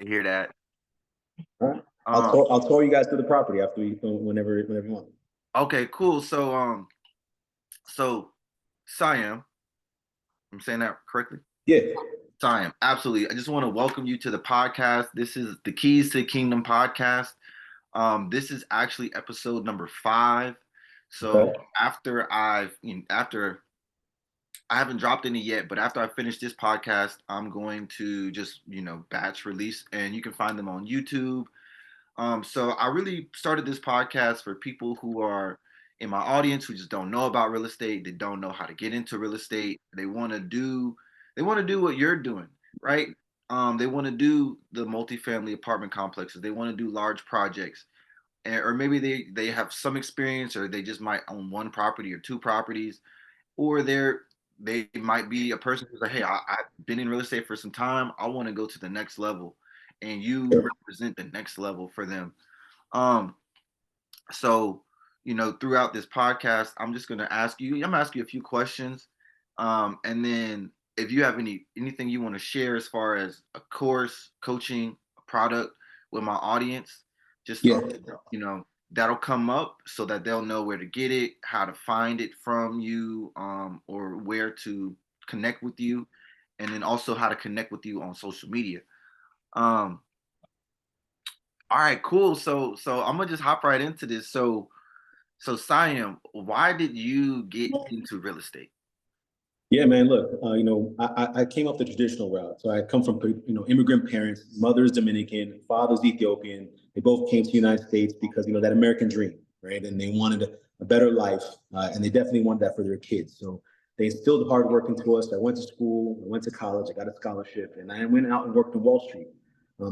to hear that. All right. Um, I'll tour you guys through the property after we whenever you want. okay, cool. So Siam, I'm saying that correctly? Yeah. Siam, absolutely. I just want to welcome you to the podcast. This is the Keys to the Kingdom podcast. This is actually episode number 5. So Okay. after I haven't dropped any yet, but after I finish this podcast, I'm going to just batch release, and you can find them on YouTube. So I really started this podcast for people who are in my audience who just don't know about real estate. They don't know how to get into real estate. They want to do what you're doing, right? They want to do the multifamily apartment complexes. They want to do large projects, or maybe they have some experience, or they just might own one property or two properties, or they might be a person who's like, hey, I've been in real estate for some time. I want to go to the next level, and you Sure. represent the next level for them. Um, so throughout this podcast, I'm gonna ask you a few questions, and then if you have anything you want to share as far as a course, coaching, a product with my audience, just Yeah. that'll come up so that they'll know where to get it, how to find it from you, or where to connect with you, and then also how to connect with you on social media. Um, all right, cool. So I'm gonna just hop right into this. So Siam, why did you get into real estate? Yeah, man. Look, I came up the traditional route. So I come from, immigrant parents. Mother's Dominican, father's Ethiopian. They both came to the United States because, that American dream, right? And they wanted a better life, and they definitely wanted that for their kids. So they instilled hard work into us. I went to school, I went to college, I got a scholarship, and I went out and worked on Wall Street.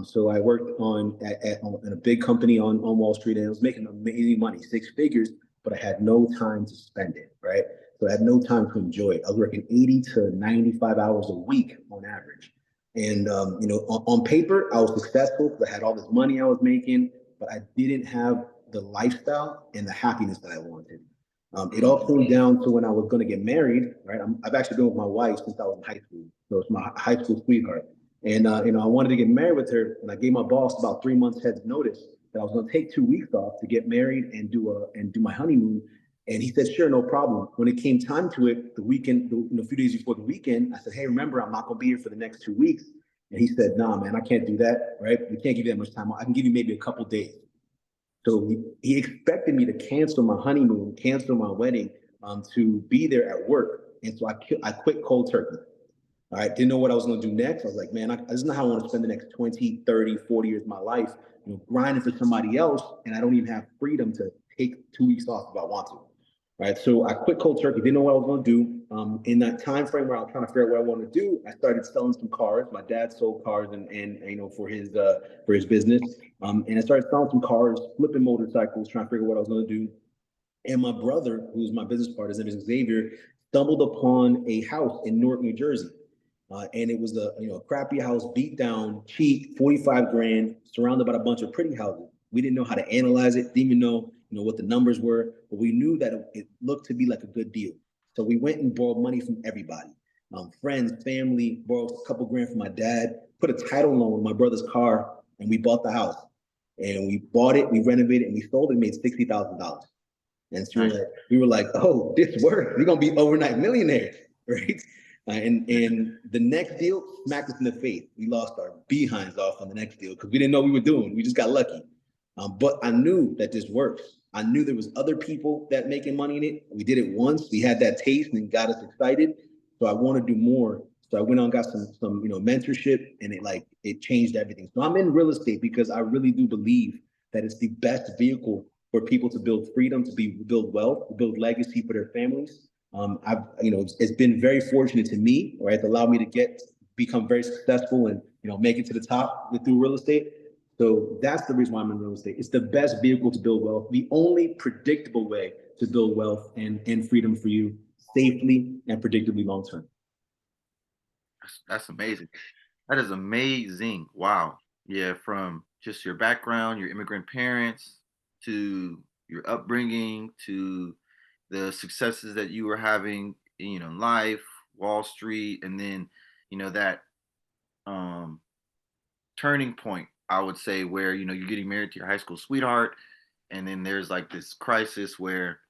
So I worked on a big company on Wall Street, and I was making amazing money, 6 figures, but I had no time to spend it, right? So I had no time to enjoy it. I was working 80 to 95 hours a week on average. And, on paper, I was successful because I had all this money I was making, but I didn't have the lifestyle and the happiness that I wanted. It all came down to when I was going to get married, right? I've actually been with my wife since I was in high school. So it's my high school sweetheart. And, I wanted to get married with her. And I gave my boss about 3 months head notice that I was going to take 2 weeks off to get married and do my honeymoon. And he said, sure, no problem. When it came time to it, the weekend, a few days before the weekend, I said, hey, remember, I'm not going to be here for the next 2 weeks. And he said, nah, man, I can't do that. Right. We can't give you that much time. I can give you maybe a couple days. So he expected me to cancel my honeymoon, cancel my wedding, to be there at work. And so I quit cold turkey. All right. Didn't know what I was going to do next. I was like, man, this is not how I want to spend the next 20, 30, 40 years of my life, grinding for somebody else. And I don't even have freedom to take 2 weeks off if I want to. Right. So I quit cold turkey, didn't know what I was going to do. In that time frame where I was trying to figure out what I wanted to do, I started selling some cars. My dad sold cars and for his business. And I started selling some cars, flipping motorcycles, trying to figure out what I was going to do. And my brother, who's my business partner, his name is Xavier, stumbled upon a house in Newark, New Jersey. And it was a crappy house, beat down, cheap, 45 grand, surrounded by a bunch of pretty houses. We didn't know how to analyze it, didn't even know what the numbers were, but we knew that it looked to be like a good deal. So we went and borrowed money from everybody, friends, family, borrowed a couple grand from my dad, put a title loan on my brother's car, and we bought the house. And we bought it, we renovated, and we sold it, and made $60,000. And so Nice. we were like, oh, this works. We're gonna be overnight millionaires, right? And the next deal smacked us in the face. We lost our behinds off on the next deal because we didn't know what we were doing. We just got lucky. But I knew that this works. I knew there was other people that making money in it. We did it once. We had that taste and got us excited. So I want to do more. So I went on, got some mentorship, and it changed everything. So I'm in real estate because I really do believe that it's the best vehicle for people to build freedom, build wealth, to build legacy for their families. I've it's been very fortunate to me, right? It's allowed me to become very successful and make it to the top through real estate. So that's the reason why I'm in real estate. It's the best vehicle to build wealth, the only predictable way to build wealth and freedom for you safely and predictably long term. That's amazing. That is amazing. Wow. Yeah, from just your background, your immigrant parents, to your upbringing, to the successes that you were having, in life, Wall Street, and then, that um turning point, I would say, where you're getting married to your high school sweetheart, and then there's like this crisis where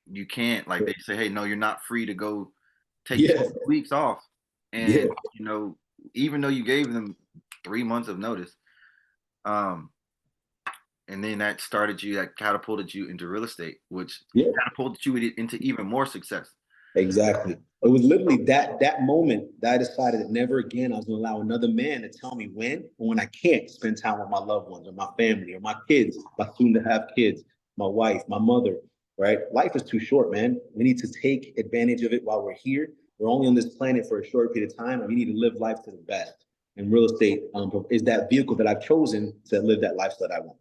you can't, like, they say, hey, no, you're not free to go take Yeah, 2 weeks off, yeah, and even though you gave them 3 months of notice, um, and then that catapulted you into real estate, which yeah. catapulted you into even more success. Exactly. It was literally that moment that I decided that never again I was going to allow another man to tell me when or when I can't spend time with my loved ones or my family or my kids, my soon to have kids, my wife, my mother. Right? Life is too short, man. We need to take advantage of it while we're here. We're only on this planet for a short period of time, and we need to live life to the best. And real estate is that vehicle that I've chosen to live that lifestyle that I want.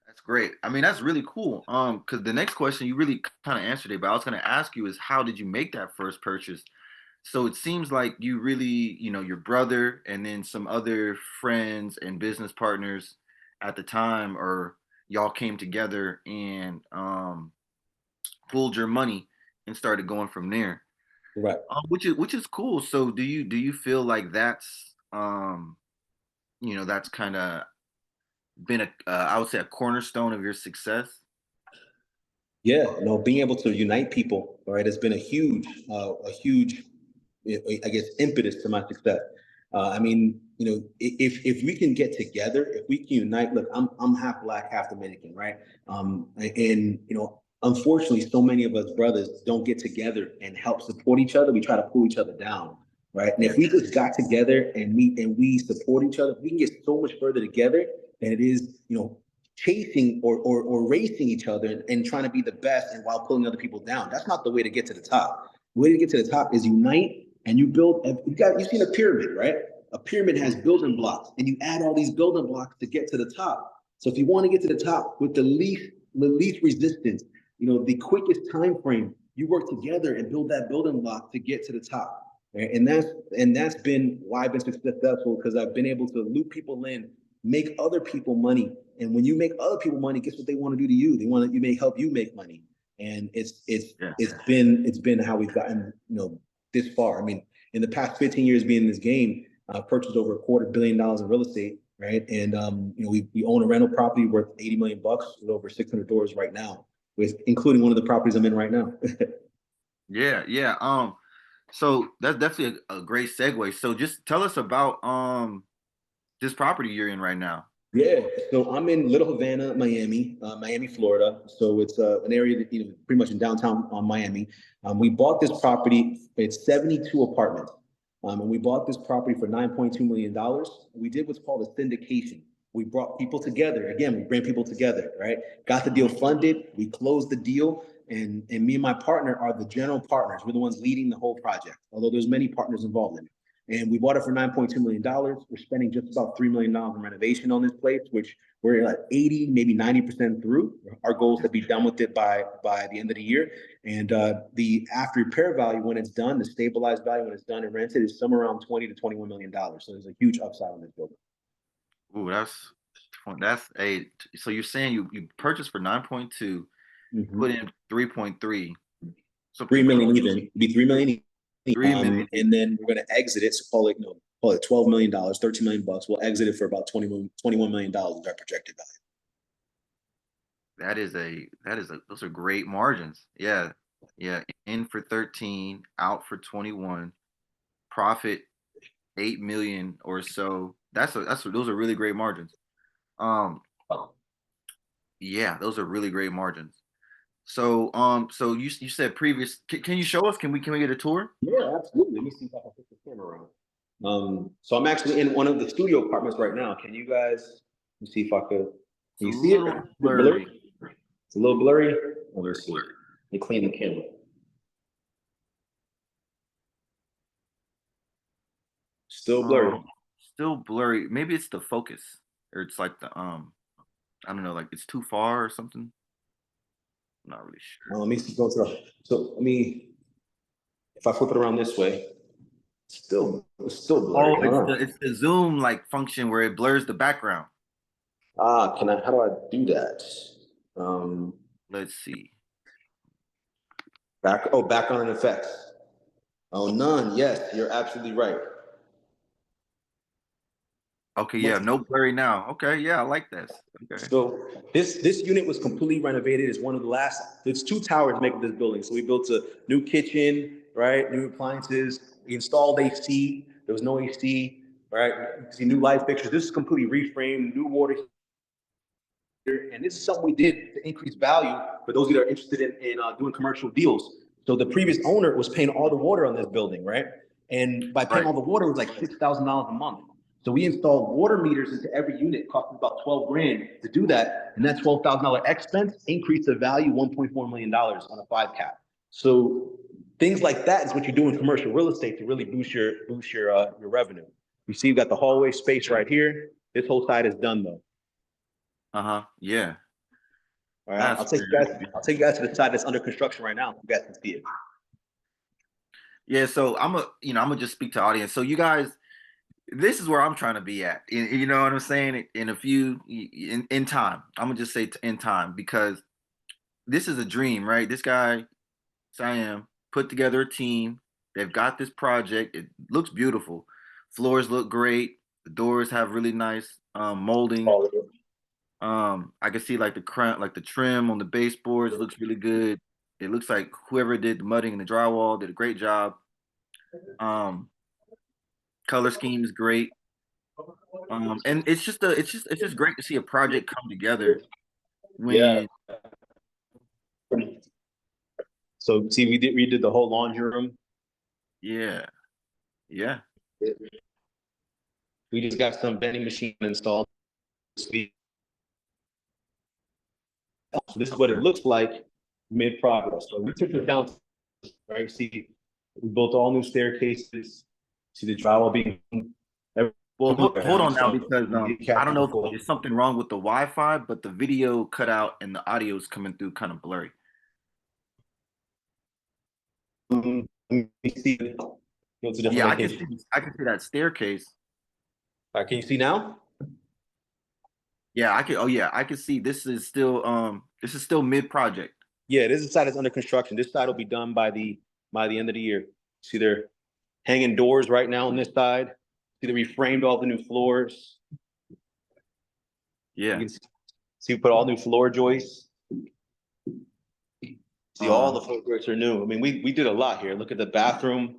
That's great. I mean, that's really cool. Because the next question you really kind of answered it, but I was going to ask you is how did you make that first purchase? So it seems like you really, your brother and then some other friends and business partners at the time, or y'all came together and pooled your money and started going from there. Right. Which is cool. So do you feel like that's kind of been I would say a cornerstone of your success? Yeah, being able to unite people, right, has been a huge, I guess, impetus to my success. I mean, if we can get together, if we can unite. Look, I'm half black, half Dominican, right? And unfortunately, so many of us brothers don't get together and help support each other. We try to pull each other down, right? And if we just got together and we support each other, we can get so much further together than it is, chasing or racing each other and trying to be the best and while pulling other people down. That's not the way to get to the top. The way to get to the top is unite and you build. You've seen a pyramid, right? A pyramid has building blocks, and you add all these building blocks to get to the top. So if you want to get to the top with the least resistance, the quickest time frame, you work together and build that building block to get to the top. Right? And that's been why I've been successful, because I've been able to loop people in, make other people money. And when you make other people money, guess what they want to do to you? They want to you may help you make money. And it's it's Yeah. it's been it's been how we've gotten this far. I mean, in the past 15 years being in this game, I've purchased over $250 million in real estate, right? And we own a rental property worth 80 million bucks with over 600 doors right now, with including one of the properties I'm in right now. Yeah, yeah. So that's definitely a great segue. So just tell us about this property you're in right now. Yeah, so I'm in Little Havana, Miami, Florida. So it's an area that pretty much in downtown Miami. We bought this property. It's 72 apartments, and we bought this property for $9.2 million. We did what's called a syndication. We brought people together. Again, we bring people together, right? Got the deal funded. We closed the deal, and me and my partner are the general partners. We're the ones leading the whole project, although there's many partners involved in it. And we bought it for $9.2 million. We're spending just about $3 million in renovation on this place, which we're like 80, maybe 90% through. Our goal is to be done with it by the end of the year. And the after repair value when it's done, the stabilized value when it's done and rented, is somewhere around $20 to $21 million. So there's a huge upside on this building. Ooh, that's a so you're saying you purchased for 9.2, put Mm-hmm. in 3.3, so 3 million even. It'd be 3 million. 3 million. And then we're going to exit it. So call it $12 million, 13 million bucks. We'll exit it for about $21 million is our projected value. That is a those are great margins. Yeah. Yeah. In for 13, out for 21, profit 8 million or so. Those are really great margins. Um, yeah, those are really great margins. So you said previous. Can you show us? Can we get a tour? Yeah, absolutely. Let me see if I can put the camera around. So I'm actually in one of the studio apartments right now. Can you guys? Let me see if I could. It's Can a you see it? little Is it blurry? blurry. It's a little blurry. Oh, let's see. Let me clean the camera. Still blurry. Still blurry. Maybe it's the focus, or it's like the I don't know, like it's too far or something. I'm not really sure. Let me see. Go to the. So let me. If I flip it around this way, it's still blurry. Oh, I don't it's know. the zoom like function where it blurs the background. Can I? How do I do that? Um, Let's see. back. Oh, background and effects. Oh, none. Yes, you're absolutely right. Okay, yeah, no blurry now. Okay, yeah, I like this. Okay. So this unit was completely renovated. It's one of the last. There's two towers making this building. So we built a new kitchen, right? New appliances. We installed AC. There was no AC, right? You can see new light fixtures. This is completely reframed, new water heater, and this is something we did to increase value for those that are interested in doing commercial deals. So the previous owner was paying all the water on this building, right? And by paying Right. all the water, it was like $6,000 a month. So we installed water meters into every unit, costing about 12 grand to do that. And that $12,000 expense increased the value $1.4 million on a 5 cap. So things like that is what you do in commercial real estate to really boost your revenue. You see, you've got the hallway space right here. This whole side is done though. Uh-huh. Yeah. All right, That's I'll take you guys to the side that's under construction right now. You guys can see it. yeah. So I'm gonna just speak to audience. So you guys, this is where I'm trying to be at. You know what I'm saying? In a few in time, I'm gonna just say in time because this is a dream, right? This guy, Sayam, put together a team. They've got this project. It looks beautiful. Floors look great. The doors have really nice molding. I can see like like the trim on the baseboards looks really good. It looks like whoever did the mudding and the drywall did a great job. Um, color scheme is great. And it's just great to see a project come together Yeah. when So see, we did the whole laundry room. yeah, yeah. We just got some vending machine installed. So this is what it looks like mid progress. So we took it down, right? See, we built all new staircases. See the drywall being Well, everywhere hold now. on now So because I don't know if there's something wrong with the Wi-Fi, but the video cut out and the audio is coming through kind of blurry. let me see. Go to different Yeah, location. I can see that staircase. All right, can you see now? Yeah, I can. Oh yeah, I can see this is still mid project. Yeah, this side is under construction. This side will be done by the end of the year. See, they're hanging doors right now on this side. See, they reframed all the new floors. You Yeah. can see we put all new floor joists. See, all the floor joists are new. I mean, we did a lot here. Look at the bathroom.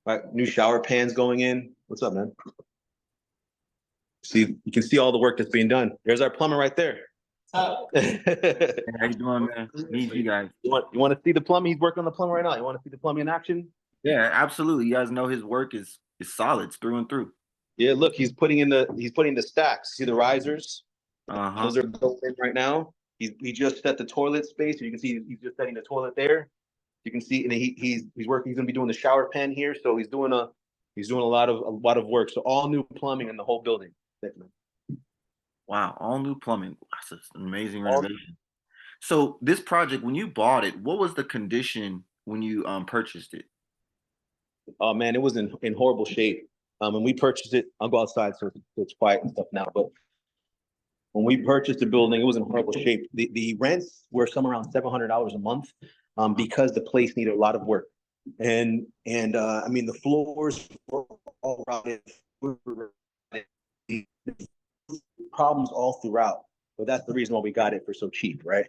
Right, new shower pans going in. What's up, man? See, you can see all the work that's being done. There's our plumber right there. How you doing, man? Need you guys. You want to see the plumbing? He's working on the plumber right now. You want to see the plumbing in action? Yeah, absolutely. You guys know his work is solid, it's through and through. Yeah, look, he's putting in the stacks. See the risers? Uh-huh. Those are built in right now. He just set the toilet space. You can see he's just setting the toilet there. You can see, and he's working. He's going to be doing the shower pan here. So he's doing a lot of work. So all new plumbing in the whole building. Wow, all new plumbing. That's an amazing renovation. So this project, when you bought it, what was the condition when you purchased it? Oh man, it was in horrible shape. When we purchased it, I'll go outside so it's quiet and stuff now. But when we purchased the building, it was in horrible shape. The rents were somewhere around $700 a month, because the place needed a lot of work. And I mean the floors were all routed, problems all throughout. But that's the reason why we got it for so cheap, right?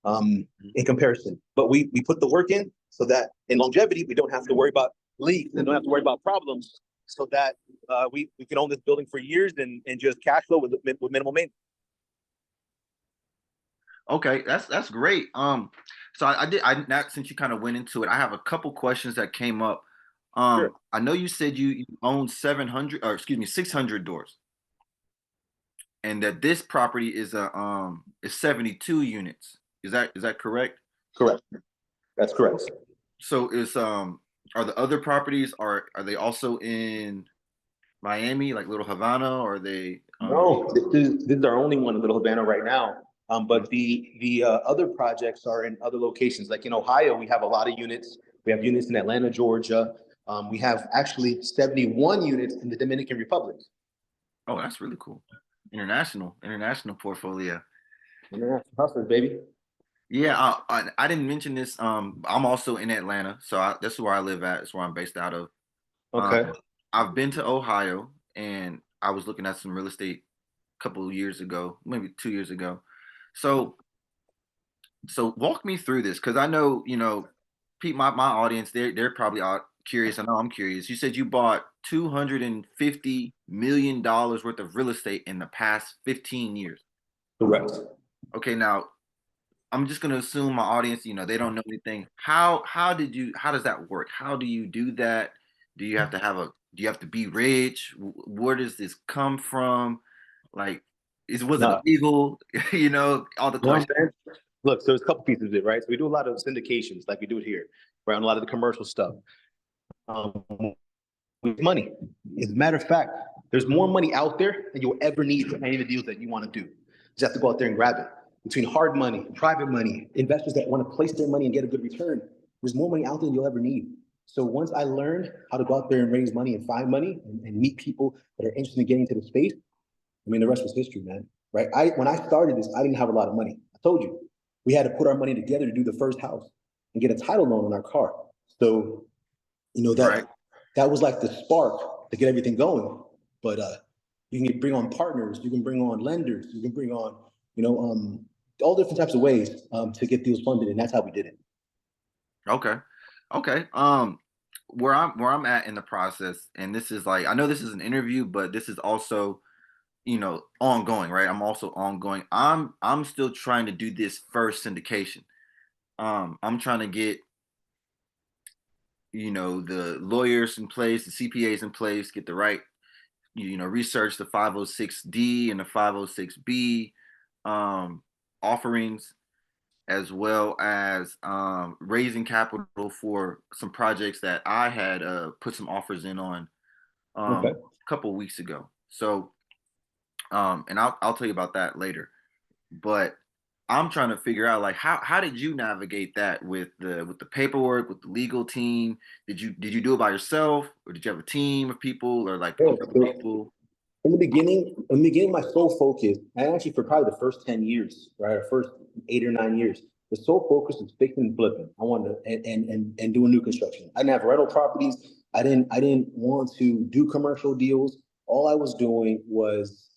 In comparison. But we put the work in so that in longevity we don't have to worry about leaks and don't have to worry about problems, so that we can own this building for years and just cash flow with minimal maintenance. Okay, that's great. So I did I not since you kind of went into it, I have a couple questions that came up. Sure. I know you said you own 700 or excuse me 600 doors, and that this property is 72 units. Is that correct? Correct. That's correct. So is are the other properties are they also in Miami, like Little Havana, or are they No, this is our only one in Little Havana right now. But the other projects are in other locations. Like in Ohio, we have a lot of units. We have units in Atlanta, Georgia. We have actually 71 units in the Dominican Republic. oh, that's really cool. International portfolio. International hustlers, baby. Yeah, I didn't mention this. I'm also in Atlanta, so that's where I live at. It's where I'm based out of. Okay. Um, I've been to Ohio, and I was looking at some real estate a couple of years ago, maybe 2 years ago. So so walk me through this because I know my audience they're probably curious. I know I'm curious. You said you bought $250 million worth of real estate in the past 15 years. Correct. Okay, now I'm just gonna assume my audience, they don't know anything. How does that work? How do you do that? Do you have to be rich? Where does this come from? Like, was it No, illegal? All the no, questions. man. Look, so there's a couple pieces of it, right? So we do a lot of syndications, like we do it here, right? On a lot of the commercial stuff. Um, with money. As a matter of fact, there's more money out there than you'll ever need for any of the deals that you want to do. You just have to go out there and grab it. Between hard money, private money, investors that want to place their money and get a good return, there's more money out there than you'll ever need. So once I learned how to go out there and raise money and find money and meet people that are interested in getting into the space, I mean, the rest was history, man. Right? When I started this, I didn't have a lot of money. I told you, we had to put our money together to do the first house and get a title loan on our car. So, Right. that was like the spark to get everything going. But you can bring on partners, you can bring on lenders, you can bring on, all different types of ways to get deals funded, and that's how we did it. Okay. Okay. Where I'm at in the process, and this is like I know this is an interview, but this is also, ongoing, right? I'm also ongoing. I'm still trying to do this first syndication. I'm trying to get, the lawyers in place, the CPAs in place, get the right, research the 506D and the 506B um offerings, as well as raising capital for some projects that I had put some offers in on Okay. a couple of weeks ago. So, and I'll tell you about that later. But I'm trying to figure out like how did you navigate that with the paperwork, with the legal team? Did you do it by yourself, or did you have a team of people, or like a Yeah, group of so people? in the beginning, my sole focus, and actually for probably the first 10 years, right, or first 8 or 9 years, the sole focus was fixing and flipping. I wanted to and doing new construction. I didn't have rental properties. I didn't want to do commercial deals. All I was doing was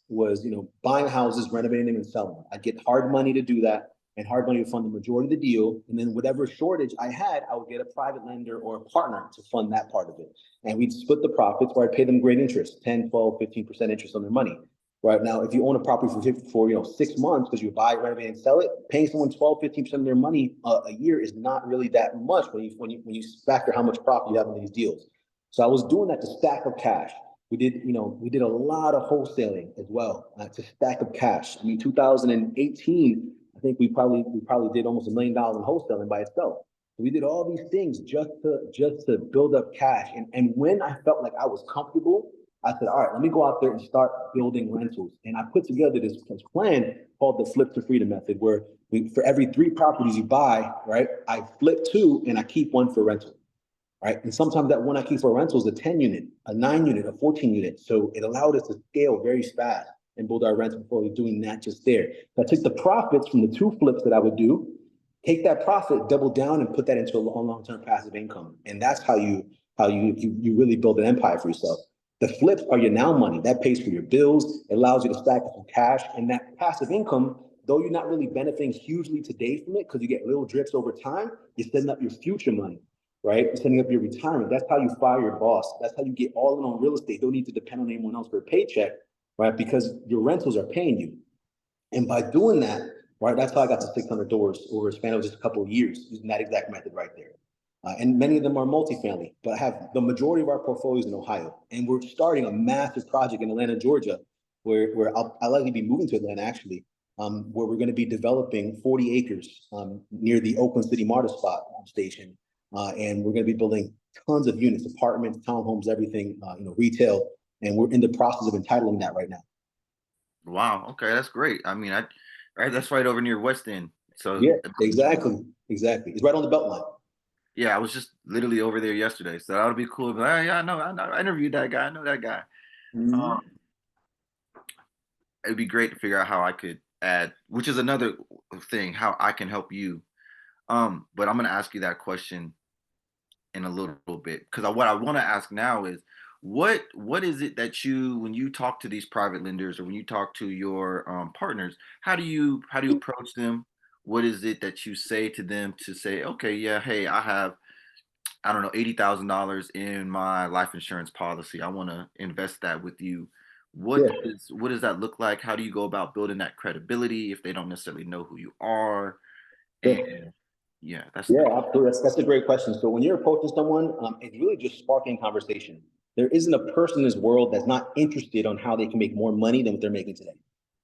buying houses, renovating them, and selling them. I'd get hard money to do that, and hard money to fund the majority of the deal. And then whatever shortage I had, I would get a private lender or a partner to fund that part of it. And we'd split the profits where I'd pay them great interest, 10, 12, 15% interest on their money. Right now, if you own a property for 6 months because you buy, renovate, and sell it, paying someone 12, 15% of their money a year is not really that much when you factor how much profit you have in these deals. So I was doing that to stack up cash. We did a lot of wholesaling as well to stack up cash. I mean, 2018, I think we probably did almost $1 million in wholesaling by itself. So we did all these things just to build up cash. And when I felt like I was comfortable, I said, all right, let me go out there and start building rentals. And I put together this plan called the Flip to Freedom method, where for every 3 properties you buy, right, I flip two and I keep one for rental. Right. And sometimes that one I keep for rental is a 10 unit, a 9 unit, a 14 unit. So it allowed us to scale very fast and build our rental portfolio doing that just there. So I took the profits from the two flips that I would do, take that profit, double down, and put that into a long-term passive income. And that's how you really build an empire for yourself. The flips are your now money. That pays for your bills. It allows you to stack up some cash. And that passive income, though you're not really benefiting hugely today from it because you get little drips over time, you're setting up your future money, right? You're setting up your retirement. That's how you fire your boss. That's how you get all in on real estate. Don't need to depend on anyone else for a paycheck, right? Because your rentals are paying you. And by doing that, right, that's how I got to 600 doors over a span of just a couple of years using that exact method right there. And many of them are multifamily, but I have the majority of our portfolios in Ohio. And we're starting a massive project in Atlanta, Georgia, where I'll likely be moving to Atlanta actually, where we're going to be developing 40 acres near the Oakland City MARTA spot station. And we're going to be building tons of units, apartments, townhomes, everything, retail. And we're in the process of entitling that right now. Wow. Okay, that's great. I mean, right, that's right over near West End. So Yeah, exactly. Exactly. It's right on the belt line. yeah, I was just literally over there yesterday. So that would be cool. But yeah, I know, I interviewed that guy. I know that guy. Um, Mhm. it'd be great to figure out how I could add, which is another thing, how I can help you. But I'm gonna ask you that question in a little bit because what I want to ask now is, What is it that you, when you talk to these private lenders or when you talk to your partners, how do you approach them? What is it that you say to them to say, okay, yeah, hey, I have, I don't know, $80,000 in my life insurance policy. I want to invest that with you. Yeah. What does that look like? How do you go about building that credibility if they don't necessarily know who you are? And Sure. yeah, Yeah, absolutely. That's a great question. So when you're approaching someone, it's really just sparking conversation. There isn't a person in this world that's not interested on how they can make more money than what they're making today.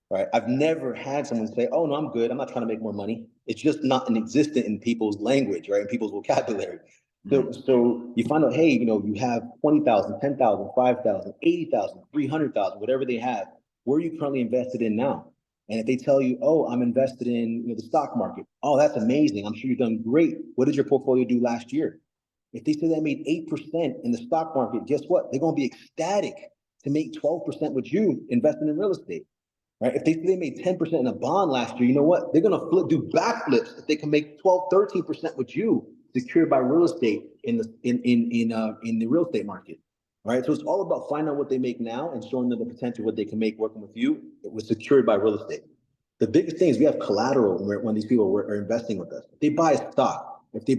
Right? I've never had someone say, "Oh no, I'm good. I'm not trying to make more money." It's just not an existent in people's language, right? In people's vocabulary. mm, So you find out, hey, you have 20,000, 10,000, 5,000, 80,000, 300,000, whatever they have. Where are you currently invested in now? And if they tell you, "Oh, I'm invested in the stock market," oh, that's amazing. I'm sure you've done great. What did your portfolio do last year? If they say they made 8% in the stock market, guess what? They're going to be ecstatic to make 12% with you investing in real estate. Right? If they made 10% in a bond last year, you know what? They're going to do backflips if they can make 12, 13% with you secured by real estate in the real estate market. Right. So it's all about finding out what they make now and showing them the potential what they can make working with you. It was secured by real estate. The biggest thing is we have collateral when these people are investing with us. If they buy a stock, if they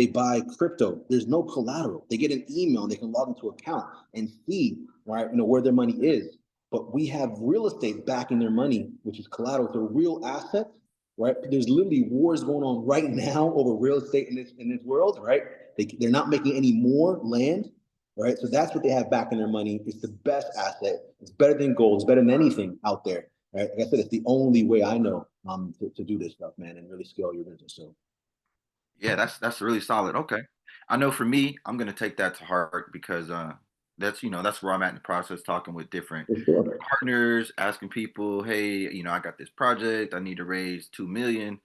buy crypto, there's no collateral. They get an email and they can log into an account and see right where their money is. But we have real estate backing their money, which is collateral. So real assets, right? There's literally wars going on right now over real estate in this world, right? They're not making any more land, right? So that's what they have backing their money. It's the best asset. It's better than gold. It's better than anything out there, right? Like I said, it's the only way I know to do this stuff, man, and really scale your business. So yeah, that's really solid. Okay. I know for me, I'm gonna take that to heart because that's where I'm at in the process, talking with different for sure. partners, asking people, hey, I got this project, I need to raise 2 million.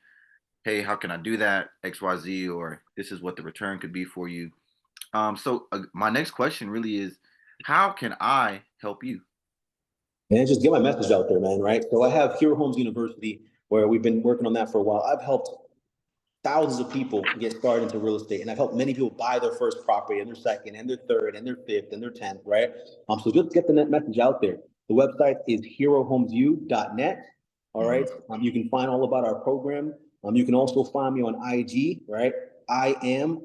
Hey, how can I do that? XYZ, or this is what the return could be for you. So my next question really is, how can I help you? And just get my message out there, man, right? So I have Hero Homes University where we've been working on that for a while. I've helped thousands of people get started into real estate, and I've helped many people buy their first property and their second and their third and their fifth and their 10th, right? So just get the net message out there. The website is herohomesu.net. All Mhm. right. You can find all about our program. You can also find me on IG, right? I am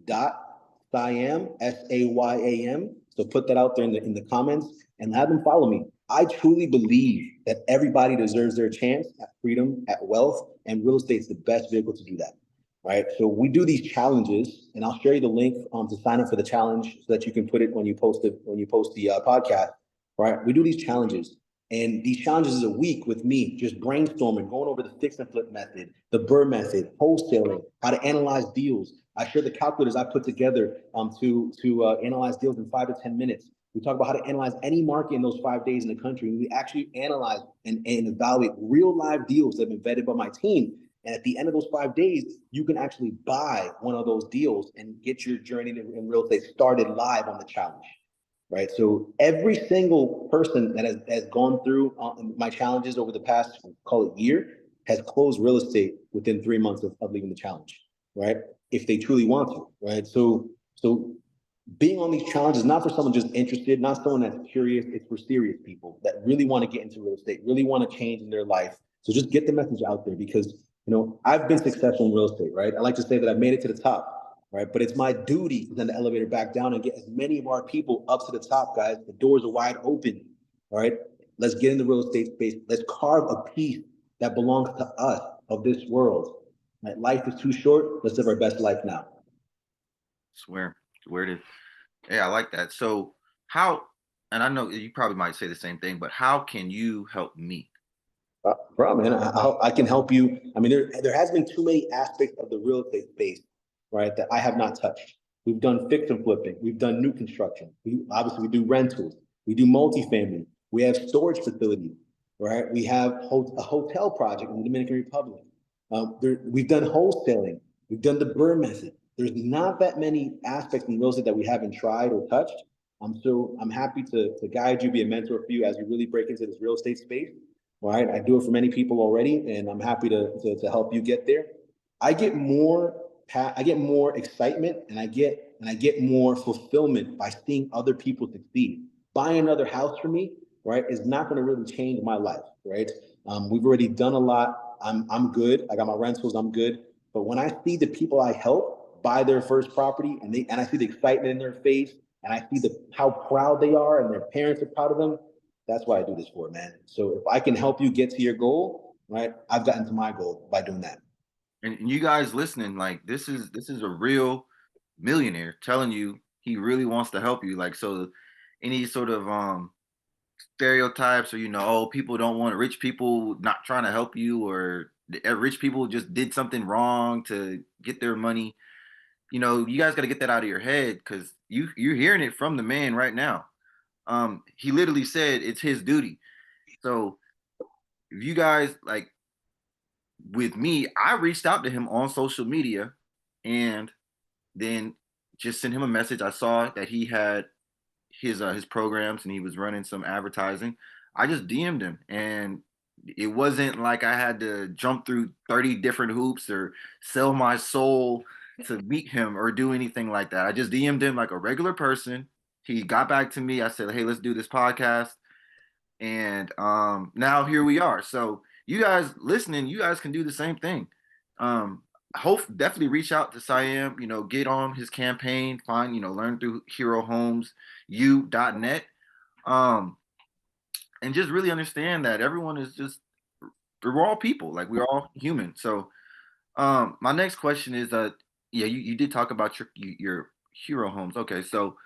dot Sayam, Sayam. So put that out there in the comments and have them follow me. I truly believe that everybody deserves their chance at freedom, at wealth, and real estate is the best vehicle to do that. Right. So we do these challenges, and I'll share you the link to sign up for the challenge so that you can put it when you post the podcast. Right. We do these challenges. And these challenges is a week with me, just brainstorming, going over the fix and flip method, the BRRRR method, wholesaling, how to analyze deals. I share the calculators I put together to analyze deals in 5 to 10 minutes. We talk about how to analyze any market in those 5 days in the country. We actually analyze and evaluate real live deals that have been vetted by my team. And at the end of those 5 days, you can actually buy one of those deals and get your journey in real estate started live on the challenge. Right. So every single person that has gone through my challenges over the past, call it year, has closed real estate within 3 months of leaving the challenge. Right. If they truly want to. Right. So being on these challenges, not for someone just interested, not someone that's curious. It's for serious people that really want to get into real estate, really want to change in their life. So just get the message out there because, I've been successful in real estate, right? I like to say that I've made it to the top, right? But it's my duty to send the elevator back down and get as many of our people up to the top, guys. The doors are wide open, all right? Let's get in the real estate space. Let's carve a piece that belongs to us of this world. Right? Life is too short. Let's live our best life now. Swear it is. Yeah, I like that. So how, and I know you probably might say the same thing, but how can you help me? Bro, man, I can help you. I mean, there has been too many aspects of the real estate space, right, that I have not touched. We've done fix and flipping. We've done new construction. We do rentals. We do multifamily. We have storage facilities, right? We have a hotel project in the Dominican Republic. We've done wholesaling. We've done the BRRRR method. There's not that many aspects in real estate that we haven't tried or touched. So I'm happy to guide you, be a mentor for you as you really break into this real estate space. All right, I do it for many people already, and I'm happy to help you get there. I get more excitement, and I get And I get more fulfillment by seeing other people succeed. Buying another house for me, right, is not going to really change my life, right? We've already done a lot. I'm good. I got my rentals. I'm good. But when I see the people I help buy their first property, and I see the excitement in their face, and I see how proud they are, and their parents are proud of them, that's why I do this for, man. So if I can help you get to your goal, right, I've gotten to my goal by doing that. And you guys listening, like this is a real millionaire telling you he really wants to help you. Like, so any sort of stereotypes, or oh, people don't want, rich people not trying to help you, or rich people just did something wrong to get their money. You guys got to get that out of your head, because you're hearing it from the man right now. He literally said it's his duty. So if you guys, like, with me, I reached out to him on social media, and then just sent him a message. I saw that he had his programs, and he was running some advertising. I just DM'd him, and it wasn't like I had to jump through 30 different hoops or sell my soul to meet him or do anything like that. I just DM'd him like a regular person. He got back to me. I said, "Hey, let's do this podcast." And now here we are. So you guys listening, you guys can do the same thing. Hope definitely reach out to Sayam, get on his campaign, find, learn through herohomesu.net. Um, and just really understand that everyone is just, we're all people, like we're all human. So my next question is yeah, you did talk about your hero homes. Okay, so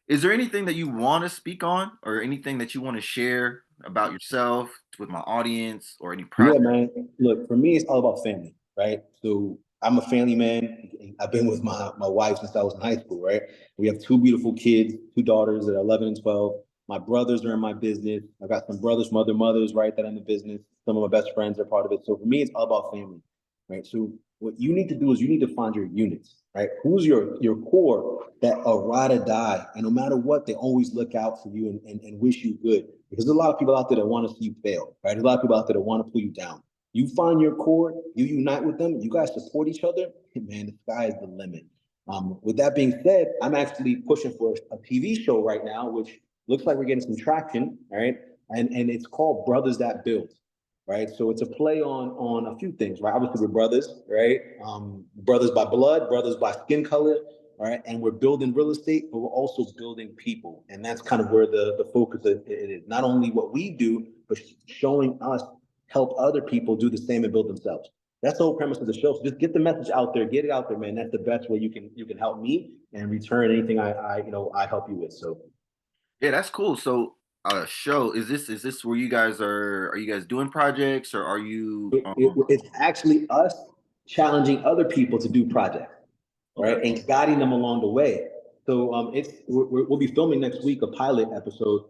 is there anything that you want to speak on, or anything that you want to share about yourself with my audience, or any Yeah, project? man. Look, for me, it's all about family, right? So I'm a family man. I've been with my wife since I was in high school, right? We have two beautiful kids, two daughters that are 11 and 12. My brothers are in my business. I got some brothers from other mothers, right, that are in the business. Some of my best friends are part of it. So for me, it's all about family, right? So what you need to do is you need to find your units, right? Who's your core that are ride or die, and no matter what, they always look out for you and wish you good. Because there's a lot of people out there that want to see you fail, right? There's a lot of people out there that want to pull you down. You find your core, you unite with them, you guys support each other, man, the sky is the limit. With that being said, I'm actually pushing for a TV show right now, which looks like we're getting some traction, right? And it's called Brothers That Build, right? So it's a play on a few things, right? Obviously, we're brothers, right? Brothers by blood, brothers by skin color, right? And we're building real estate, but we're also building people, and that's kind of where the focus it is. Not only what we do, but showing us help other people do the same and build themselves. That's the whole premise of the show. So just get the message out there, get it out there, man. That's the best way you can help me and return anything I help you with. So Yeah, that's cool. So, show, is this where you guys are you guys doing projects, or are you it's actually us challenging other people to do projects, okay. right, and guiding them along the way. So we'll be filming next week a pilot episode.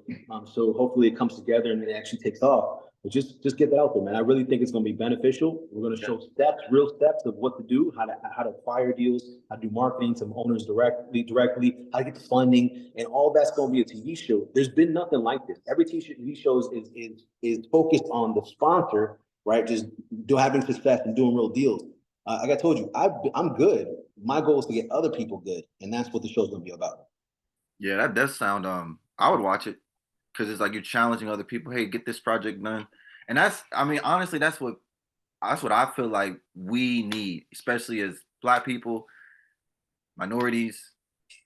So hopefully it comes together and it actually takes off. But just get that out there, man. I really think it's going to be beneficial. We're going to show steps, real steps of what to do, how to acquire deals, how to do marketing to owners directly, how to get the funding, and all that's going to be a TV show. There's been nothing like this. Every TV show is focused on the sponsor, right? Just having success and doing real deals. Like I told you, I'm good. My goal is to get other people good, and that's what the show's going to be about. Yeah, that does sound I would watch it, because it's like you're challenging other people. Hey, get this project done. And that's, I mean, honestly, that's what I feel like we need, especially as Black people, minorities.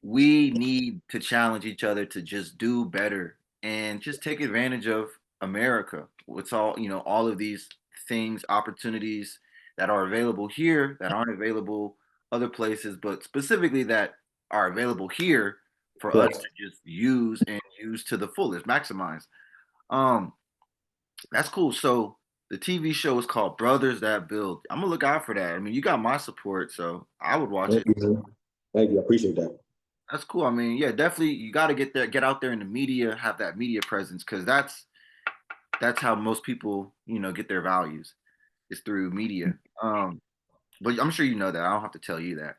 We need to challenge each other to just do better and just take advantage of America. What's all, all of these things, opportunities that are available here that aren't available other places, but specifically that are available here for us Correct. to just use and use to the fullest, maximize. Um, that's cool. So the TV show is called Brothers That Build. I'm gonna look out for that. I mean, you got my support, so I would watch Thank it. you. Thank you. I appreciate that. That's cool. I mean, yeah, definitely you got to get there, get out there in the media, have that media presence, because that's how most people, get their values, is through media. But I'm sure you know that. I don't have to tell you that.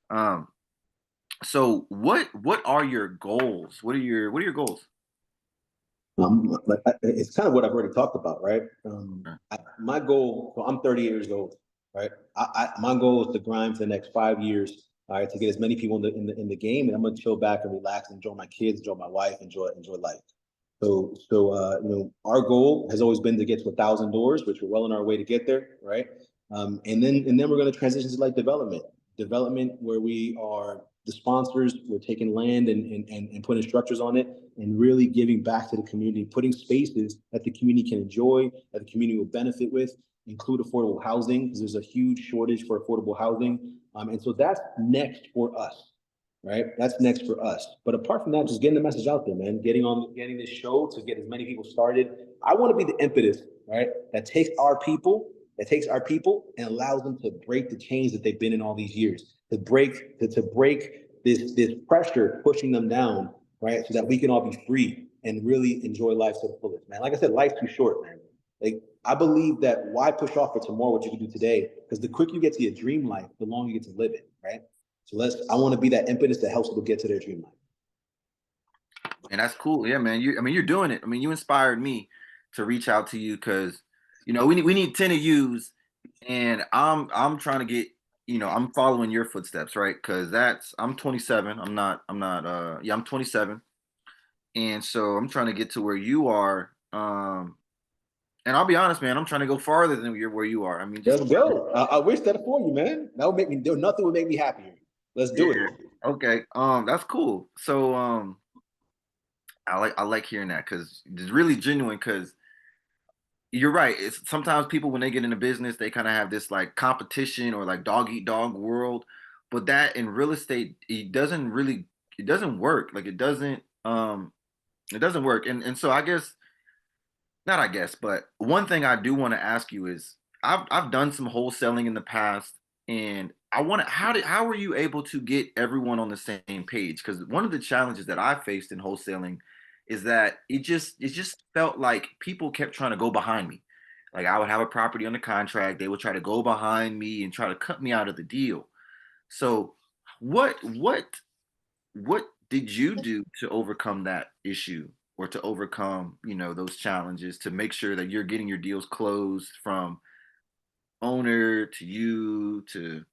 Um, so what are your goals? What are your goals? It's kind of what I've already talked about, right? Okay. My goal. So I'm 30 years old, right? My goal is to grind for the next 5 years all right, to get as many people in the game, and I'm gonna chill back and relax, enjoy my kids, enjoy my wife, enjoy life. Our goal has always been to get to 1,000 doors, which we're well on our way to get there, right? And then we're going to transition to like development where we are the sponsors. We're taking land and putting structures on it, and really giving back to the community, putting spaces that the community can enjoy, that the community will benefit with, include affordable housing, because there's a huge shortage for affordable housing. And so that's next for us, right? That's next for us. But apart from that, just getting the message out there, man. Getting this show to get as many people started. I want to be the impetus, right? That takes our people and allows them to break the chains that they've been in all these years, to break this pressure pushing them down, right? So that we can all be free and really enjoy life to the fullest, man. Like I said, life's too short, man. Like, I believe that why push off for tomorrow what you can do today? Because the quicker you get to your dream life, the longer you get to live it, right? So I want to be that impetus that helps people get to their dream life. And that's cool. Yeah, man. You're doing it. I mean, you inspired me to reach out to you because, we need 10 of yous, and I'm trying to get, I'm following your footsteps, right? Because I'm 27. I'm 27, and so I'm trying to get to where you are. And I'll be honest, man, I'm trying to go farther than where you are. I mean, let's go. I wish that for you, man. That would make me. Nothing would make me happier. Let's do it. Okay. That's cool. So, I like hearing that because it's really genuine. Because you're right. It's sometimes people when they get into business, they kind of have this like competition or like dog eat dog world. But that in real estate, it doesn't work. Like it doesn't work. And so I guess not I guess, but one thing I do want to ask you is I've done some wholesaling in the past, and I want to how were you able to get everyone on the same page? Because one of the challenges that I faced in wholesaling is that it just felt like people kept trying to go behind me. Like I would have a property under contract, they would try to go behind me and try to cut me out of the deal. So what did you do to overcome that issue or to overcome, those challenges to make sure that you're getting your deals closed from owner to you to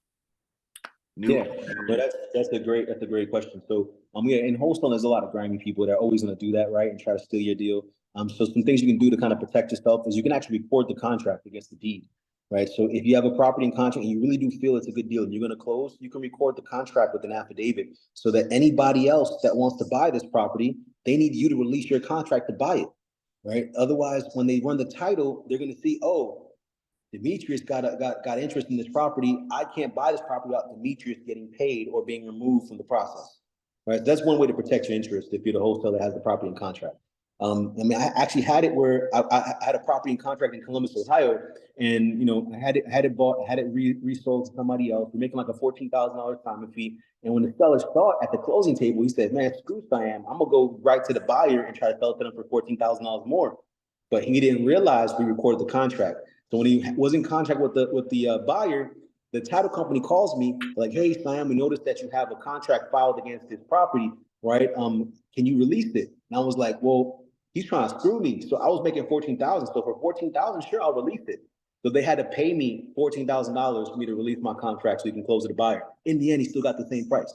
new Yeah, no, owners? that's a great question. So yeah, in wholesale, there's a lot of grimy people that are always going to do that, right, and try to steal your deal. So some things you can do to kind of protect yourself is you can actually record the contract against the deed, right? So if you have a property in contract and you really do feel it's a good deal and you're going to close, you can record the contract with an affidavit so that anybody else that wants to buy this property, they need you to release your contract to buy it, right? Otherwise, when they run the title, they're going to see, oh, Demetrius got interest in this property. I can't buy this property without Demetrius getting paid or being removed from the process. Right. That's one way to protect your interest if you're the wholesaler that has the property in contract. I actually had it where I had a property in contract in Columbus, Ohio, and I had it bought, had it resold to somebody else. We're making like a $14,000 assignment fee. And when the seller saw it at the closing table, he said, "Man, screw Siam. I'm gonna go right to the buyer and try to sell it to them for $14,000 more." But he didn't realize we recorded the contract. So when he was in contract with the buyer, the title company calls me like, "Hey, Sam, we noticed that you have a contract filed against this property, right? Can you release it?" And I was like, "Well, he's trying to screw me." So I was making 14,000. So for 14,000, sure, I'll release it. So they had to pay me $14,000 for me to release my contract so he can close to the buyer. In the end, he still got the same price,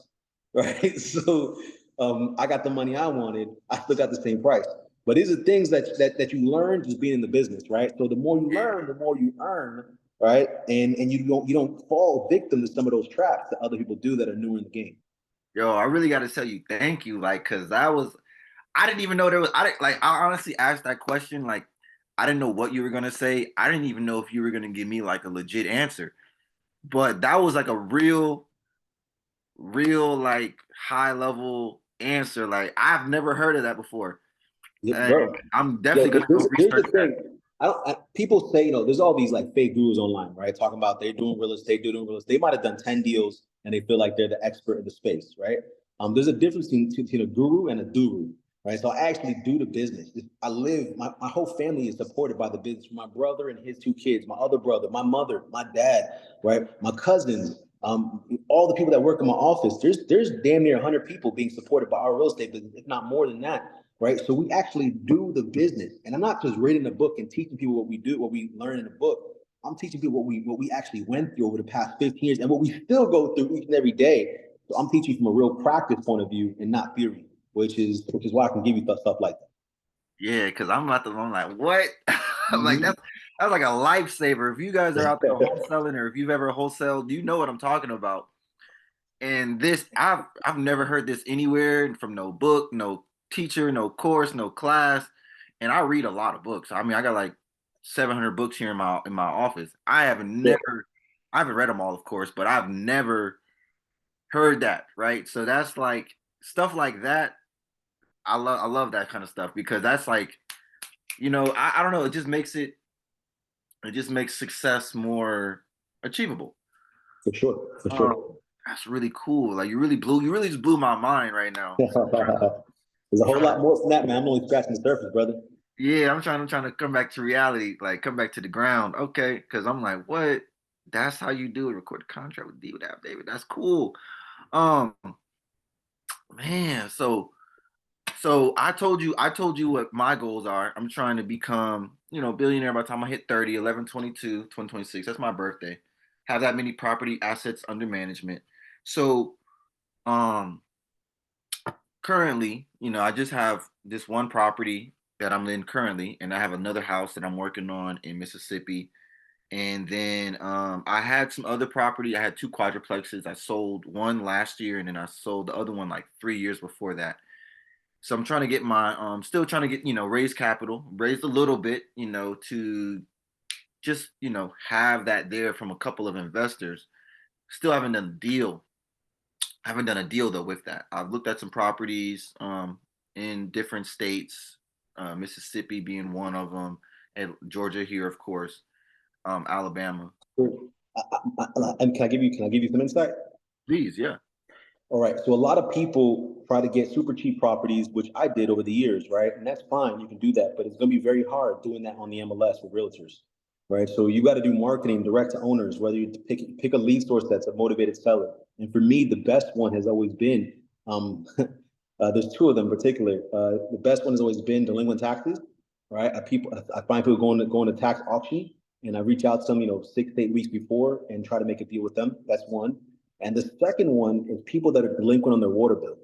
right? So I got the money I wanted. I still got the same price. But these are things that you learn just being in the business, right? So the more you learn, the more you earn, right? And you don't fall victim to some of those traps that other people do that are newer in the game. Yo, I really got to tell you thank you, like, because I didn't even know there was I didn't like I honestly asked that question like I didn't know what you were gonna say. I didn't even know if you were gonna give me like a legit answer. But that was like a real like high level answer. Like I've never heard of that before. Yeah, And bro. I'm Yeah, definitely gonna go here's the research that. thing. People say, there's all these like fake gurus online, right? Talking about they're doing real estate, doing real estate. They might have done 10 deals and they feel like they're the expert in the space, right? There's a difference between a guru and a guru, right? So I actually do the business. My whole family is supported by the business. My brother and his two kids, my other brother, my mother, my dad, right? My cousins, all the people that work in my office. There's damn near 100 people being supported by our real estate business, if not more than that, right? So we actually do the business. And I'm not just reading a book and teaching people what we do, what we learn in a book. I'm teaching people what we actually went through over the past 15 years and what we still go through each and every day So I'm teaching from a real practice point of view and not theory, which is why I can give you stuff like that. Yeah, because I'm like, what? I'm like, that's like a lifesaver. If you guys are out there wholesaling, or if you've ever wholesaled, you know what I'm talking about. And this, I've never heard this anywhere from no book, no teacher, no course, no class. And I read a lot of books. I mean, I got like 700 books here in my office. I haven't read them all, of course, but I've never heard that, right? So that's like stuff like that. I love that kind of stuff because that's like, I don't know, it just makes success more achievable. For sure, for Um, sure. that's really cool. Like you really just blew my mind right now. There's a whole lot more than that, man. I'm only scratching the surface, brother. Yeah, I'm trying to come back to reality, like come back to the ground. Okay, because I'm like, what? That's how you do it. Record a contract with D with App David. That's cool. Um, man, so I told you what my goals are. I'm trying to become, billionaire by the time I hit 30, 11/22, 2026. That's my birthday. Have that many property assets under management. So, um, currently, I just have this one property that I'm in currently, and I have another house that I'm working on in Mississippi. And then I had some other property. I had two quadruplexes. I sold one last year, and then I sold the other one like 3 years before that. So I'm trying to get still trying to get, raise capital, raised a little bit, to just, have that there from a couple of investors. Still haven't done a deal. I haven't done a deal though with that. I've looked at some properties in different states, Mississippi being one of them, and Georgia here, of course, Alabama. And can I give you some insight? Please, yeah. All right. So a lot of people try to get super cheap properties, which I did over the years, right? And that's fine. You can do that, but it's going to be very hard doing that on the MLS with realtors, right? So you got to do marketing direct to owners, whether you pick a lead source that's a motivated seller. And for me, the best one has always been, there's two of them in particular. The best one has always been delinquent taxes, right? I find people going to tax auction, and I reach out to them, 6 to 8 weeks before and try to make a deal with them. That's one. And the second one is people that are delinquent on their water bill.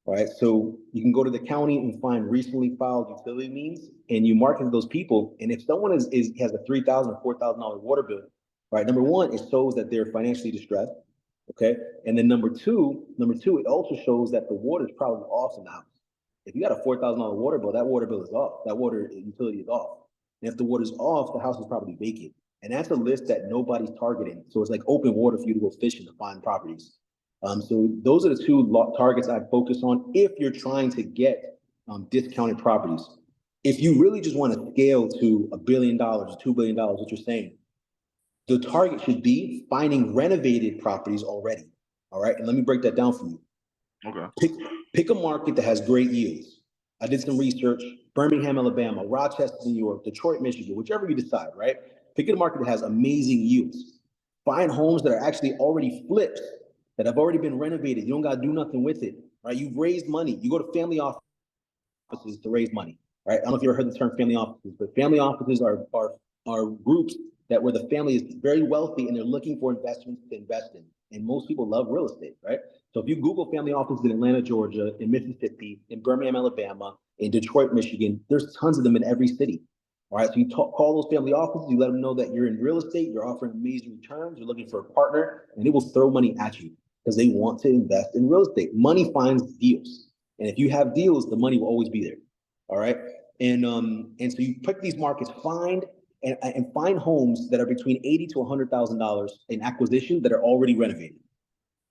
All right. So you can go to the county and find recently filed utility liens, and you market those people. And if someone has a $3,000 or $4,000 water bill, right? Number one, it shows that they're financially distressed. Okay. And then number two, it also shows that the water is probably off in the house. If you got a $4,000 water bill, that water bill is off. That water utility is off. And if the water's off, the house is probably vacant. And that's a list that nobody's targeting. So it's like open water for you to go fishing to find properties. So those are the two targets I focus on if you're trying to get discounted properties. If you really just want to scale to $1 billion, $2 billion, what you're saying, the target should be finding renovated properties already. All right. And let me break that down for you. Okay. Pick a market that has great yields. I did some research: Birmingham, Alabama, Rochester, New York, Detroit, Michigan, whichever you decide, right? Pick a market that has amazing yields. Find homes that are actually already flipped, that have already been renovated. You don't got to do nothing with it, right? You've raised money. You go to family offices to raise money, right? I don't know if you ever heard the term family offices, but family offices are groups that where the family is very wealthy and they're looking for investments to invest in. And most people love real estate, right? So if you Google family offices in Atlanta, Georgia, in Mississippi, in Birmingham, Alabama, in Detroit, Michigan, there's tons of them in every city. All right, so you call those family offices, you let them know that you're in real estate, you're offering amazing returns, you're looking for a partner, and they will throw money at you because they want to invest in real estate. Money finds deals. And if you have deals, the money will always be there. All right. And so you pick these markets, and find homes that are between $80,000 to $100,000 in acquisition that are already renovated.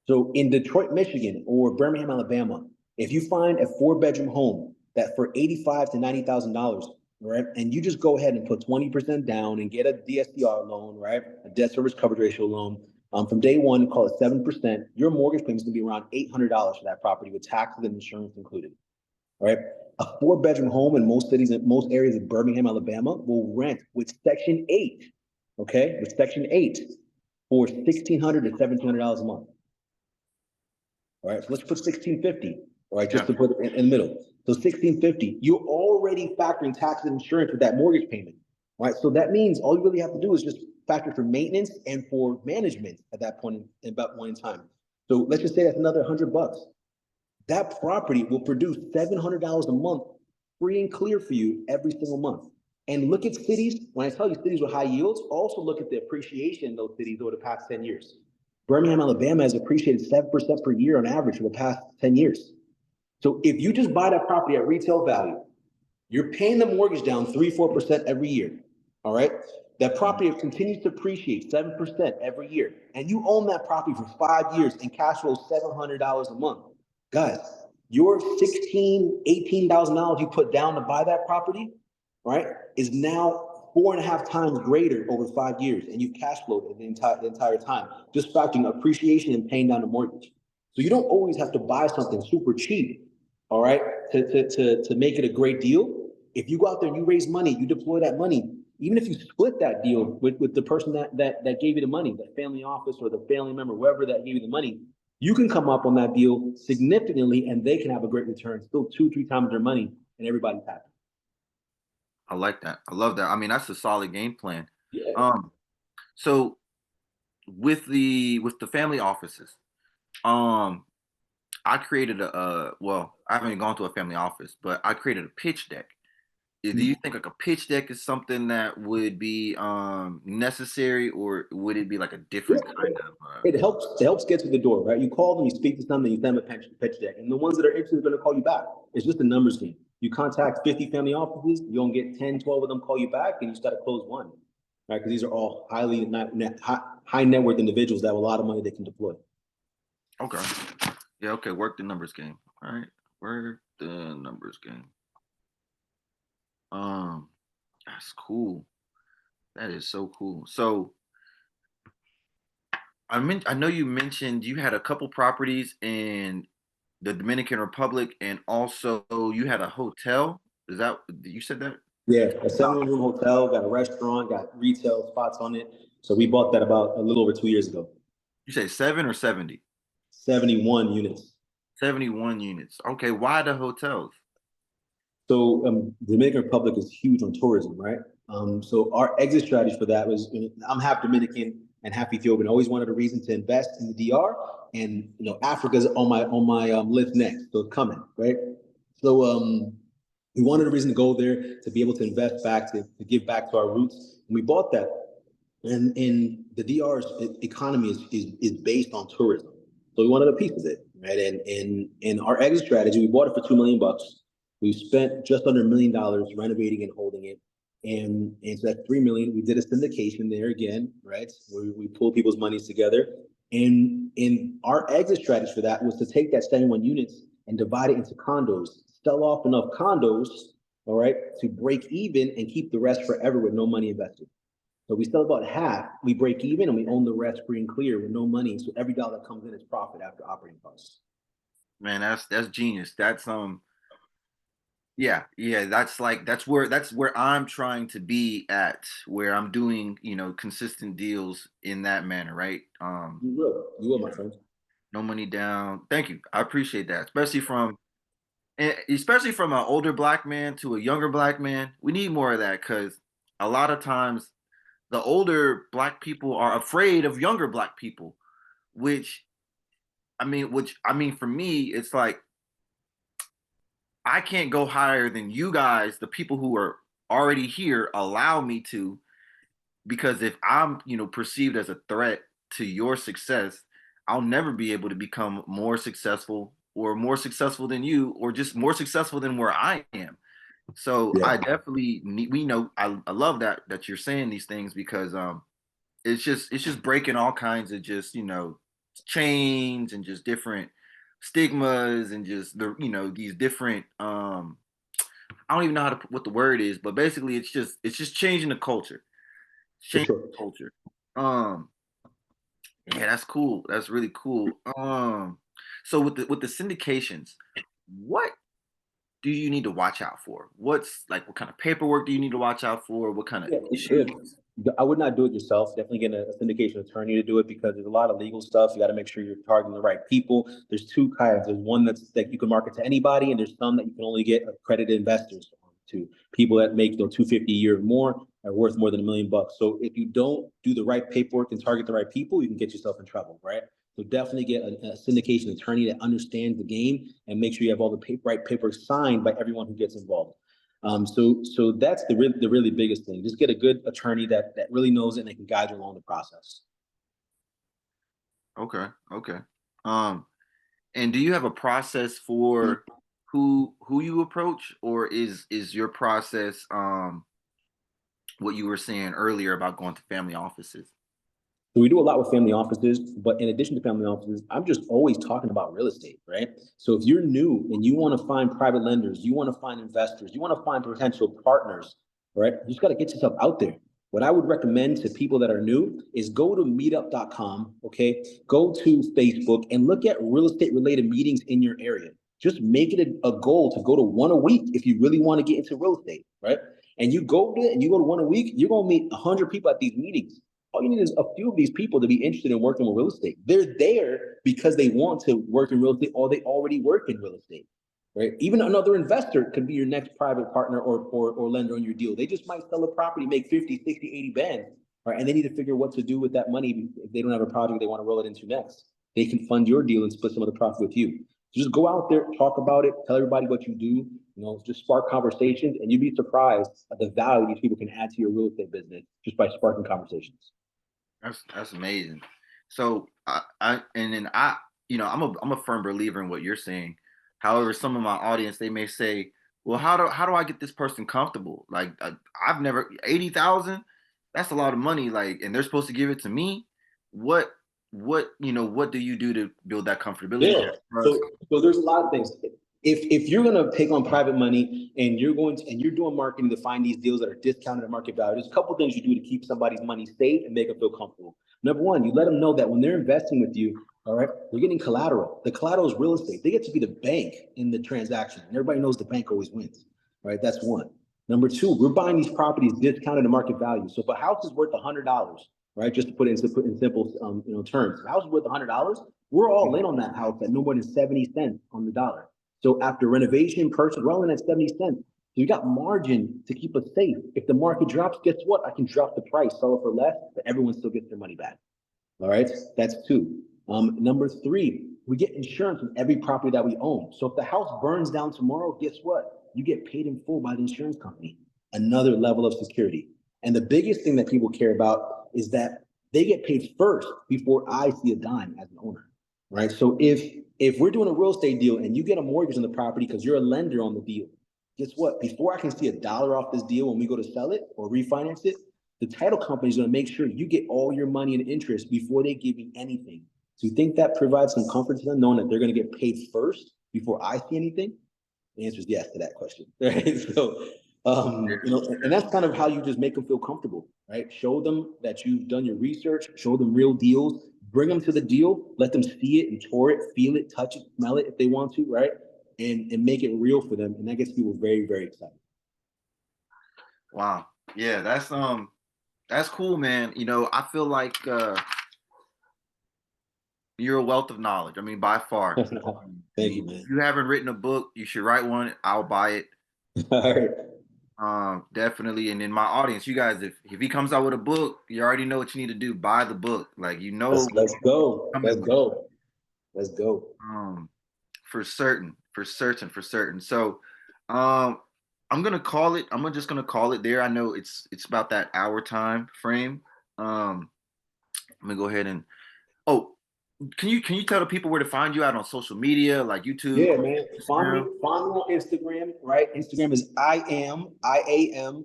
So in Detroit, Michigan, or Birmingham, Alabama, if you find a 4-bedroom home that for $85,000 to $90,000, right, and you just go ahead and put 20% down and get a DSCR loan, right, a debt service coverage ratio loan, from day one, call it 7%, your mortgage payment is going to be around $800 for that property with taxes and insurance included. Right? A 4-bedroom home in most cities, in most areas of Birmingham, Alabama, will rent with Section 8, okay, with Section 8 for $1,600 to $1,700 a month. All right, so let's put 1,650. All right, just to put it in the middle. So 1,650, you're already factoring taxes and insurance with that mortgage payment. All right, so that means all you really have to do is just factor for maintenance and for management at that point in time. So let's just say that's another $100. That property will produce $700 a month, free and clear for you every single month. And look at cities. When I tell you cities with high yields, also look at the appreciation in those cities over the past 10 years. Birmingham, Alabama has appreciated 7% per year on average for the past 10 years. So if you just buy that property at retail value, you're paying the mortgage down 3-4% every year. All right. That property continues to appreciate 7% every year. And you own that property for 5 years and cash flow $700 a month. Guys, your $18,000 you put down to buy that property, right, is now 4.5 times greater over 5 years, and you've cash flowed the entire time, just factoring appreciation and paying down the mortgage. So you don't always have to buy something super cheap, all right, to make it a great deal. If you go out there and you raise money, you deploy that money, even if you split that deal with the person that gave you the money, the family office or the family member, whoever that gave you the money, you can come up on that deal significantly and they can have a great return, still 2-3 times their money, and everybody's happy. I like that. I love that. I mean, that's a solid game plan. Yeah. So with the family offices, um, I created well, I haven't gone to a family office, but I created a pitch deck. Do you think like a pitch deck is something that would be necessary, or would it be like a Yeah, different kind of it helps get to the door, right? You call them, you speak to them, then you send them a pitch deck, and the ones that are interested are going to call you back. It's just a numbers game. You contact 50 family offices, you don't get 10, 12 of them call you back, and you just got to close one, right? Because these are all high net worth individuals that have a lot of money they can deploy. Okay. Yeah, okay, work the numbers game. All right. Work the numbers game. Um, that's cool. That is so cool. So I know you mentioned you had a couple properties in the Dominican Republic, and also you had a hotel. Is that you said that? Yeah, a 7-room hotel, got a restaurant, got retail spots on it. So we bought that about a little over 2 years ago. You say 7 or 70? 71 units. 71 units. Okay, why the hotels? So the Dominican Republic is huge on tourism, right? So our exit strategy for that was, I'm half Dominican and half Ethiopian. I always wanted a reason to invest in the DR, and Africa's on my list next, so it's coming, right? So we wanted a reason to go there to be able to invest back, to give back to our roots, and we bought that. And in the DR's economy is based on tourism, so we wanted a piece of it, right? And in our exit strategy, we bought it for $2 million. We spent just under $1 million renovating and holding it. And so that's 3 million. We did a syndication there again, right? Where we pulled people's monies together. And our exit strategy for that was to take that 71 units and divide it into condos, sell off enough condos, all right, to break even and keep the rest forever with no money invested. So we sell about half, we break even, and we own the rest free and clear with no money. So every dollar that comes in is profit after operating costs. Man, that's genius. That's yeah, yeah, that's where I'm trying to be at, where I'm doing, consistent deals in that manner, right? You will, You my know, friend. no money down. Thank you. I appreciate that. Especially from an older black man to a younger black man. We need more of that, because a lot of times the older black people are afraid of younger black people, which which I mean for me, it's like I can't go higher than you guys, the people who are already here, allow me to, because if I'm, perceived as a threat to your success, I'll never be able to become more successful, or more successful than you, or just more successful than where I am. So Yeah, I definitely need, we know, I love that you're saying these things, because it's just breaking all kinds of just, chains, and just different stigmas, and just these different I don't even know what the word is, but basically it's just changing the culture. It's for changing sure. the culture. Um yeah, that's cool. That's really cool. So with the syndications, what do you need to watch out for? What kind of paperwork do you need to watch out for? What kind of Yeah, issues? I would not do it yourself. Definitely get a syndication attorney to do it because there's a lot of legal stuff. You got to make sure you're targeting the right people. There's two kinds. There's one that you can market to anybody, and there's some that you can only get accredited investors to, people that make 250 a year or more, are worth more than $1 million. So if you don't do the right paperwork and target the right people, you can get yourself in trouble, right? So definitely get a syndication attorney that understands the game and make sure you have all the right papers signed by everyone who gets involved. So that's the really biggest thing. Just get a good attorney that really knows it and they can guide you along the process. Okay. Okay. Um, and do you have a process for who you approach, or is your process what you were saying earlier about going to family offices? So we do a lot with family offices, but in addition to family offices, I'm just always talking about real estate, right? So if you're new and you want to find private lenders, you want to find investors, you want to find potential partners, right? You just got to get yourself out there. What I would recommend to people that are new is go to meetup.com, okay? Go to Facebook and look at real estate related meetings in your area. Just make it a goal to go to one a week if you really want to get into real estate, right? And you go there and you go to one a week, you're going to meet 100 people at these meetings. All you need is a few of these people to be interested in working with real estate. They're there because they want to work in real estate or they already work in real estate, right? Even another investor could be your next private partner or lender on your deal. They just might sell a property, make 50, 60, 80 bands, right? And they need to figure what to do with that money if they don't have a project they want to roll it into next. They can fund your deal and split some of the profit with you. So just go out there, talk about it, tell everybody what you do, just spark conversations, and you'd be surprised at the value these people can add to your real estate business just by sparking conversations. That's amazing. So I and then I I'm a firm believer in what you're saying. However, some of my audience they may say, well, how do I get this person comfortable? Like I've never 80,000. That's a lot of money. Like, and they're supposed to give it to me. What what do you do to build that comfortability? Yeah. So there's a lot of things. If you're gonna take on private money and you're doing marketing to find these deals that are discounted at market value, there's a couple things you do to keep somebody's money safe and make them feel comfortable. Number one, you let them know that when they're investing with you, all right, they're getting collateral. The collateral is real estate. They get to be the bank in the transaction, and everybody knows the bank always wins. Right? That's one. Number two, we're buying these properties discounted to market value. So if a house is worth $100, right, just to put it in simple terms, if a house is worth $100, we're all in on that house at no more than 70 cents on the dollar. So after renovation, purchase, we're all in at 70 cents. So you got margin to keep us safe. If the market drops, guess what? I can drop the price, sell it for less, but everyone still gets their money back. All right, that's two. Number three, we get insurance on every property that we own. So if the house burns down tomorrow, guess what? You get paid in full by the insurance company. Another level of security. And the biggest thing that people care about is that they get paid first before I see a dime as an owner, right? So if we're doing a real estate deal and you get a mortgage on the property because you're a lender on the deal, guess what? Before I can see a dollar off this deal when we go to sell it or refinance it, the title company is going to make sure you get all your money and interest before they give you anything. So you think that provides some comfort to them knowing that they're going to get paid first before I see anything? The answer is yes to that question. Right? So, and that's kind of how you just make them feel comfortable, right? Show them that you've done your research, show them real deals, bring them to the deal, let them see it and tour it, feel it, touch it, smell it if they want to, right? And make it real for them. And that gets people very, very excited. Wow. Yeah, that's cool, man. I feel like you're a wealth of knowledge. I mean, by far. Thank you, man. You haven't written a book, you should write one. I'll buy it. All right. Definitely. And in my audience, you guys, if he comes out with a book, you already know what you need to do. Buy the book. Like Let's go. Let's go. Let's go. For certain, for certain, for certain. So I'm just gonna call it there. I know it's about that hour time frame. I'm gonna go ahead and oh, can you tell the people where to find you out on social media, like YouTube? Yeah, man. Find me on Instagram, right? Instagram is IAM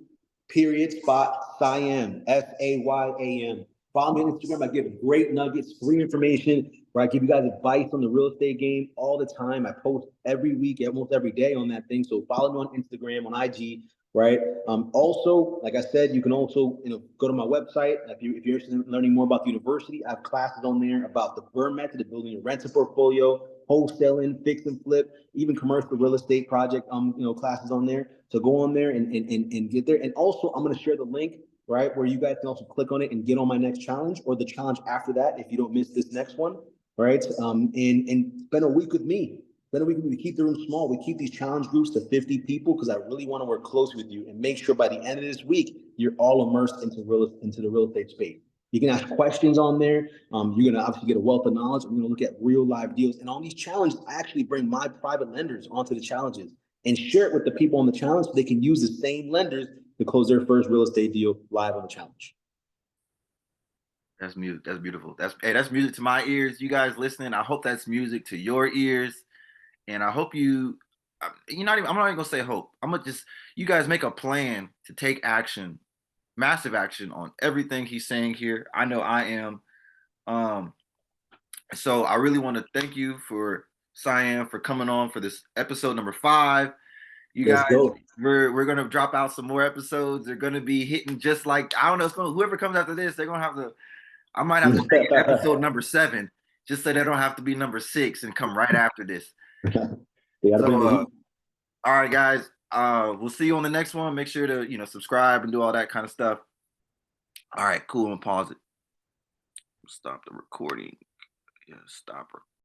period spot Sayam SAYAM. Follow me on Instagram. I give great nuggets, free information, where I give you guys advice on the real estate game all the time. I post every week, almost every day on that thing. So follow me on Instagram, on IG, right? Also, like I said, you can also go to my website if you're interested in learning more about the university. I have classes on there about the BRRRR method of building a rental portfolio, wholesaling, fix and flip, even commercial real estate project classes on there. So go on there and get there. And also, I'm going to share the link, right, where you guys can also click on it and get on my next challenge or the challenge after that if you don't miss this next one, right? And spend a week with me. We keep the room small. We keep these challenge groups to 50 people because I really want to work close with you and make sure by the end of this week, you're all immersed into the real estate space. You can ask questions on there. You're gonna obviously get a wealth of knowledge. I'm gonna look at real live deals, and on these challenges, I actually bring my private lenders onto the challenges and share it with the people on the challenge so they can use the same lenders to close their first real estate deal live on the challenge. That's music. That's beautiful. That's music to my ears. You guys listening, I hope that's music to your ears, and I hope you're not even. I'm not even gonna say hope. I'm gonna just you guys make a plan to take action, massive action on everything he's saying here. I know I am. Um, so I really want to thank you for Cyan for coming on for this episode number 5. You Let's guys, go. we're gonna drop out some more episodes. They're gonna be hitting just like I don't know. Whoever comes after this, they're gonna have to. I might have to make it episode number 7 just so they don't have to be number 6 and come right after this. They gotta So, bring the heat. all right, guys. We'll see you on the next one. Make sure to subscribe and do all that kind of stuff. All right, cool. I'm gonna pause it. Stop the recording. Yeah, stop.